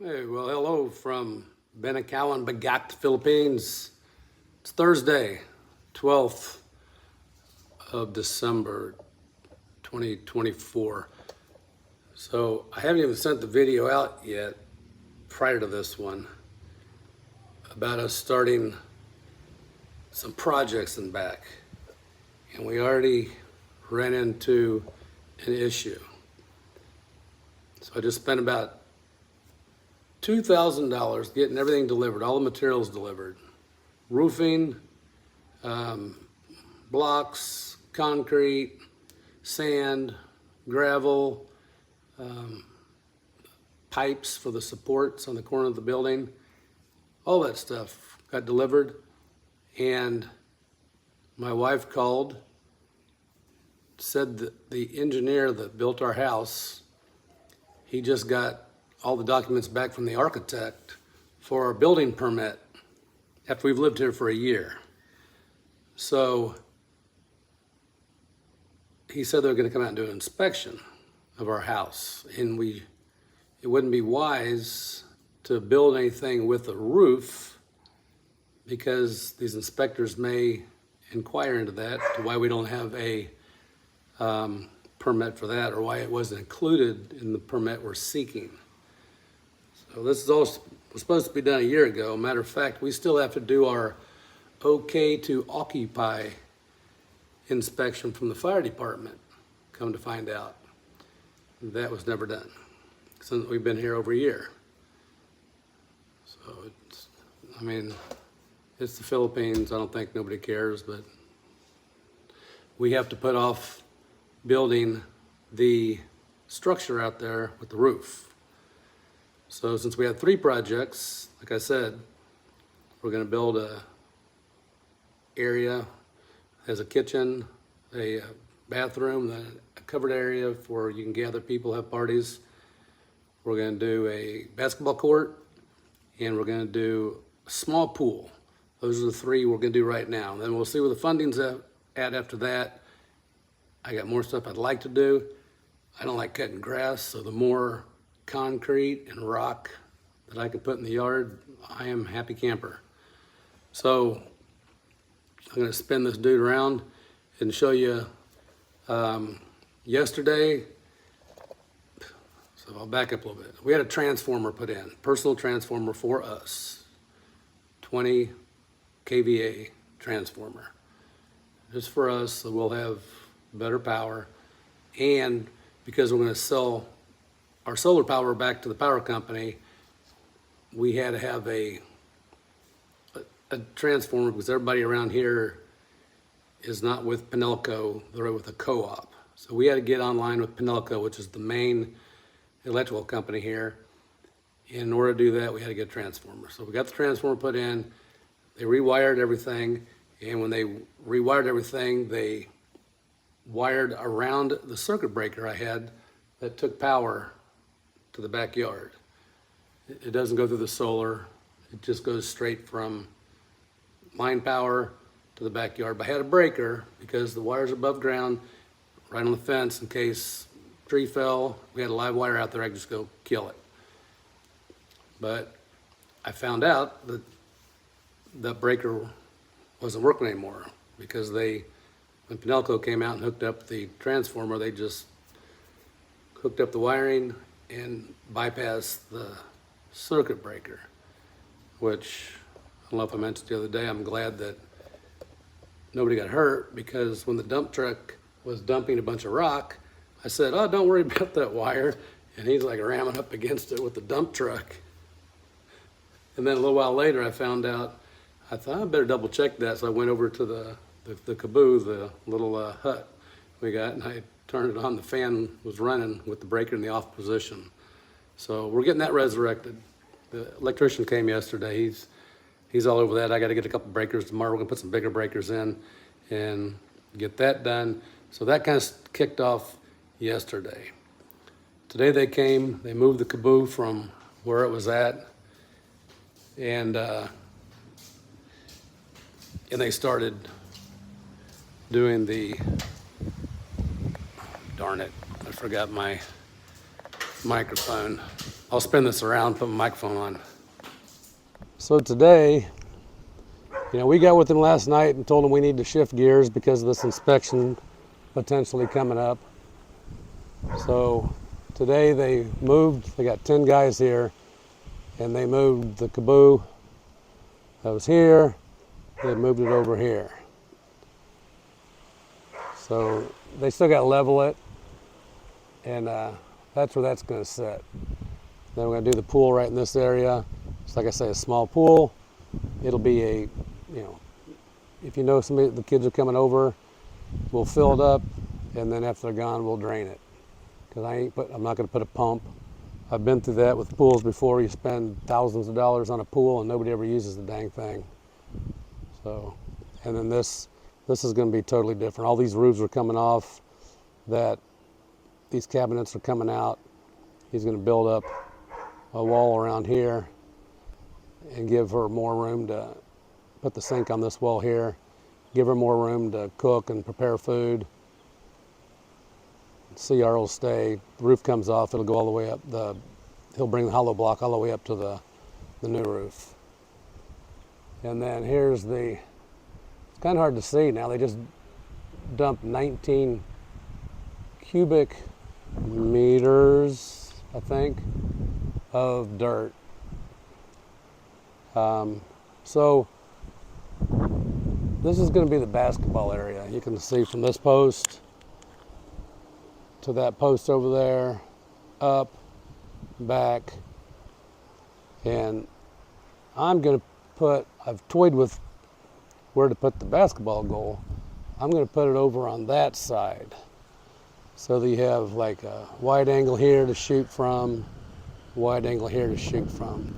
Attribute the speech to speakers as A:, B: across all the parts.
A: Hey, well, hello from Benakawan, Bagat, Philippines. It's Thursday, 12th of December, 2024. So I haven't even sent the video out yet prior to this one about us starting some projects in back. And we already ran into an issue. So I just spent about $2,000 getting everything delivered, all the materials delivered. Roofing, blocks, concrete, sand, gravel, pipes for the supports on the corner of the building. All that stuff got delivered. And my wife called, said that the engineer that built our house, he just got all the documents back from the architect for our building permit after we've lived here for a year. So he said they were going to come out and do an inspection of our house, and it wouldn't be wise to build anything with a roof because these inspectors may inquire into that, to why we don't have a permit for that, or why it wasn't included in the permit we're seeking. So this is all was supposed to be done a year ago. Matter of fact, we still have to do our okay to occupy inspection from the fire department, come to find out. That was never done since we've been here over a year. So it's the Philippines. I don't think nobody cares, but we have to put off building the structure out there with the roof. So since we have 3 projects, like I said, we're going to build a area, has a kitchen, a bathroom, a covered area for you can gather people, have parties. We're going to do a basketball court, and we're going to do a small pool. Those are the 3 we're going to do right now. And then we'll see where the funding's at after that. I got more stuff I'd like to do. I don't like cutting grass, so the more concrete and rock that I can put in the yard, I am a happy camper. So I'm going to spin this dude around and show you yesterday. So I'll back up a little bit. We had a transformer put in, personal transformer for us, 20 kVA transformer, just for us, so we'll have better power. And because we're going to sell our solar power back to the power company, we had to have a transformer because everybody around here is not with Penelco, they're with a co-op. So we had to get online with Penelco, which is the main electrical company here. In order to do that, we had to get a transformer. So we got the transformer put in, they rewired everything, and when they rewired everything, they wired around the circuit breaker I had that took power to the backyard. It doesn't go through the solar, it just goes straight from line power to the backyard. But I had a breaker because the wire's above ground, right on the fence, in case a tree fell, we had a live wire out there, I could just go kill it. But I found out that that breaker wasn't working anymore because when Penelco came out and hooked up the transformer, they just hooked up the wiring and bypassed the circuit breaker, which I don't know if I mentioned the other day, I'm glad that nobody got hurt, because when the dump truck was dumping a bunch of rock, I said, oh, don't worry about that wire. And he's like ramming up against it with the dump truck. And then a little while later, I found out, I thought I better double check that. So I went over to the caboose, the little hut we got, and I turned it on. The fan was running with the breaker in the off position. So we're getting that resurrected. The electrician came yesterday. He's all over that. I got to get a couple breakers tomorrow. We're gonna put some bigger breakers in and get that done. So that kind of kicked off yesterday. Today they came, they moved the caboose from where it was at, and they started doing darn it, I forgot my microphone. I'll spin this around, put my microphone on. So today, we got with them last night and told them we need to shift gears because of this inspection potentially coming up. So today they got 10 guys here, and they moved the caboo that was here, they moved it over here. So they still got to level it, and that's where that's going to sit. Then we're going to do the pool right in this area. It's like I say, a small pool. It'll be if somebody, the kids are coming over, we'll fill it up, and then after they're gone, we'll drain it. Because I'm not going to put a pump. I've been through that with pools before. You spend thousands of dollars on a pool, and nobody ever uses the dang thing. So, and then this is going to be totally different. All these roofs are coming off. These cabinets are coming out. He's going to build up a wall around here and give her more room to put the sink on this wall here, give her more room to cook and prepare food. CR will stay. The roof comes off, it'll go all the way up. He'll bring the hollow block all the way up to the new roof. And then it's kind of hard to see now. They just dumped 19 cubic meters, I think, of dirt. So this is going to be the basketball area. You can see from this post to that post over there, up, back, and I've toyed with where to put the basketball goal. I'm going to put it over on that side so that you have like a wide angle here to shoot from, wide angle here to shoot from.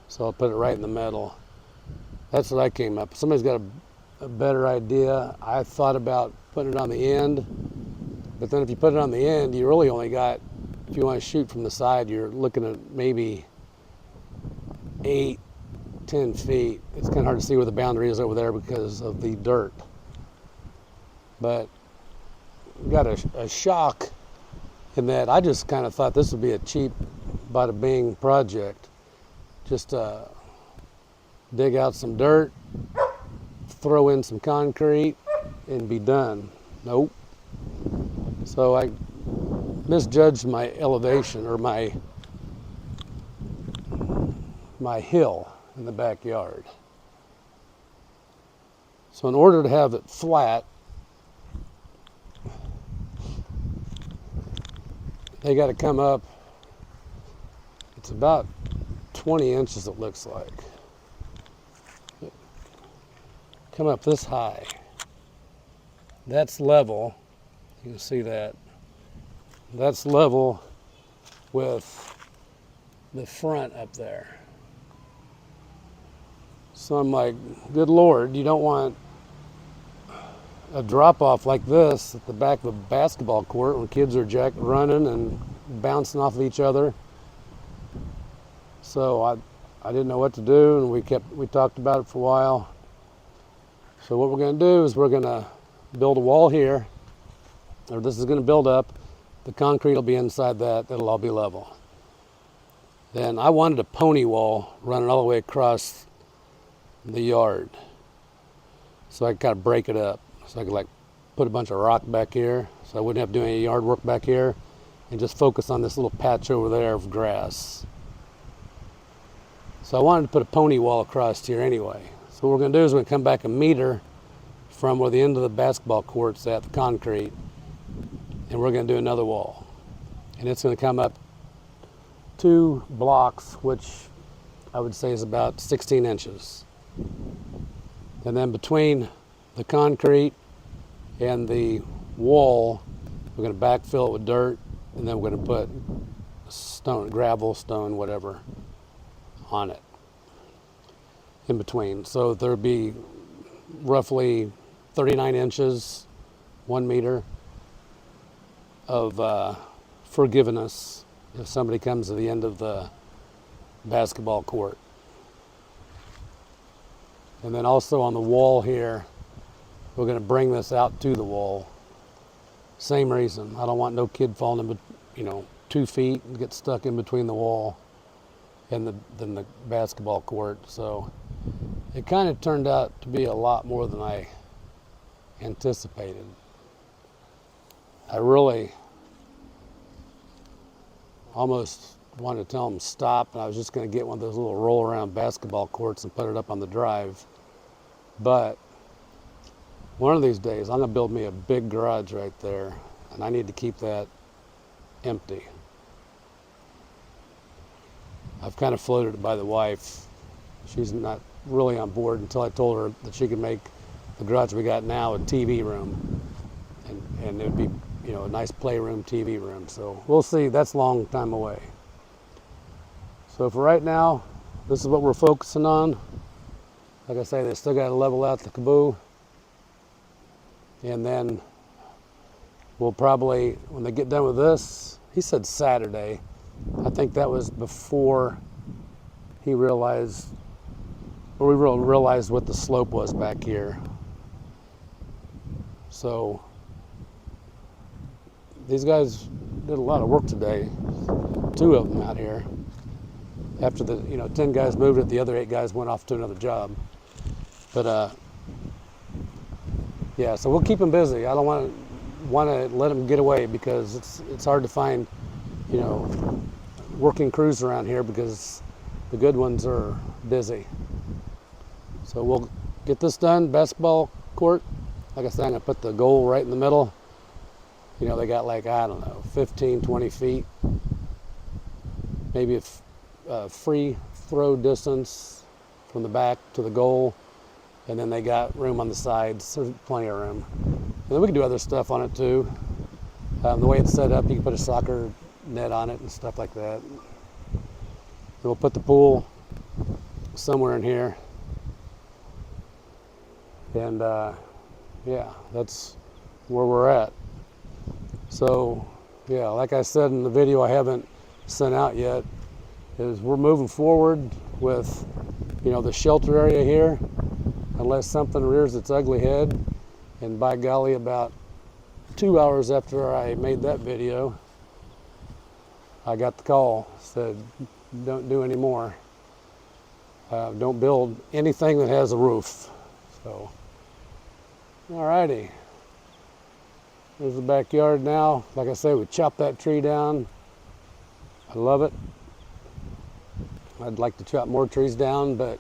A: So I'll put it right in the middle. That's what I came up. Somebody's got a better idea. I thought about putting it on the end, but then if you put it on the end, you really only got, if you want to shoot from the side, you're looking at maybe 8, 10 feet. It's kind of hard to see where the boundary is over there because of the dirt. But we got a shock in that I just kind of thought this would be a cheap bada bing project. Just dig out some dirt, throw in some concrete, and be done. Nope. So I misjudged my elevation, or my hill in the backyard. So in order to have it flat, they got to come up, it's about 20 inches it looks like. Come up this high. That's level. You can see that. That's level with the front up there. So I'm like, good Lord, you don't want a drop off like this at the back of a basketball court when kids are running and bouncing off of each other. So I didn't know what to do, and we talked about it for a while. So what we're going to do is we're going to build a wall here, or this is going to build up. The concrete will be inside that. It'll all be level. Then I wanted a pony wall running all the way across the yard, so I could kind of break it up. So I could like put a bunch of rock back here, so I wouldn't have to do any yard work back here, and just focus on this little patch over there of grass. So I wanted to put a pony wall across here anyway. So what we're going to do is we're going to come back a meter from where the end of the basketball court's at, the concrete, and we're going to do another wall. And it's going to come up 2 blocks, which I would say is about 16 inches. And then between the concrete and the wall, we're going to backfill it with dirt, and then we're going to put stone, gravel, stone, whatever, on it in between. So there'll be roughly 39 inches, 1 meter of forgiveness if somebody comes to the end of the basketball court. And then also on the wall here, we're going to bring this out to the wall. Same reason. I don't want no kid falling in, 2 feet and get stuck in between the wall and the basketball court. So it kind of turned out to be a lot more than I anticipated. I really almost wanted to tell them stop, and I was just going to get one of those little roll around basketball courts and put it up on the drive. But one of these days I'm going to build me a big garage right there, and I need to keep that empty. I've kind of floated it by the wife. She's not really on board until I told her that she could make the garage we got now a TV room, and it would be, you know, a nice playroom, TV room. So we'll see. That's a long time away. So for right now, this is what we're focusing on. Like I say, they still got to level out the caboo, and then we'll probably, when they get done with this, he said Saturday. I think that was before he realized, or we realized what the slope was back here. So these guys did a lot of work today, 2 of them out here. After the 10 guys moved it, the other 8 guys went off to another job. But yeah, so we'll keep them busy. I don't want to let them get away, because it's hard to find, you know, working crews around here, because the good ones are busy. So we'll get this done. Basketball court, like I said, I'm gonna put the goal right in the middle. You know, they got like, I don't know, 15, 20 feet, maybe a free throw distance from the back to the goal, and then they got room on the sides. There's plenty of room, and then we can do other stuff on it too. The way it's set up, you can put a soccer net on it and stuff like that. And we'll put the pool somewhere in here, and yeah, that's where we're at. So yeah, like I said in the video I haven't sent out yet, is we're moving forward with, you know, the shelter area here, unless something rears its ugly head. And by golly, about 2 hours after I made that video, I got the call, said don't do any more. Don't build anything that has a roof. So alrighty, there's the backyard now. Like I say, we chopped that tree down. I love it. I'd like to chop more trees down, but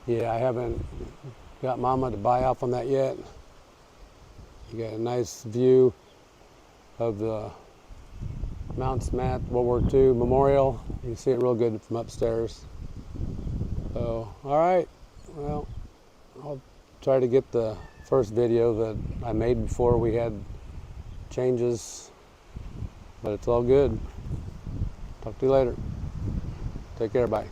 A: yeah, I haven't got Mama to buy off on that yet. You got a nice view of the Mount Smat World War II Memorial. You can see it real good from upstairs. So, all right, well, I'll try to get the first video that I made before we had changes, but it's all good. Talk to you later. Take care, bye.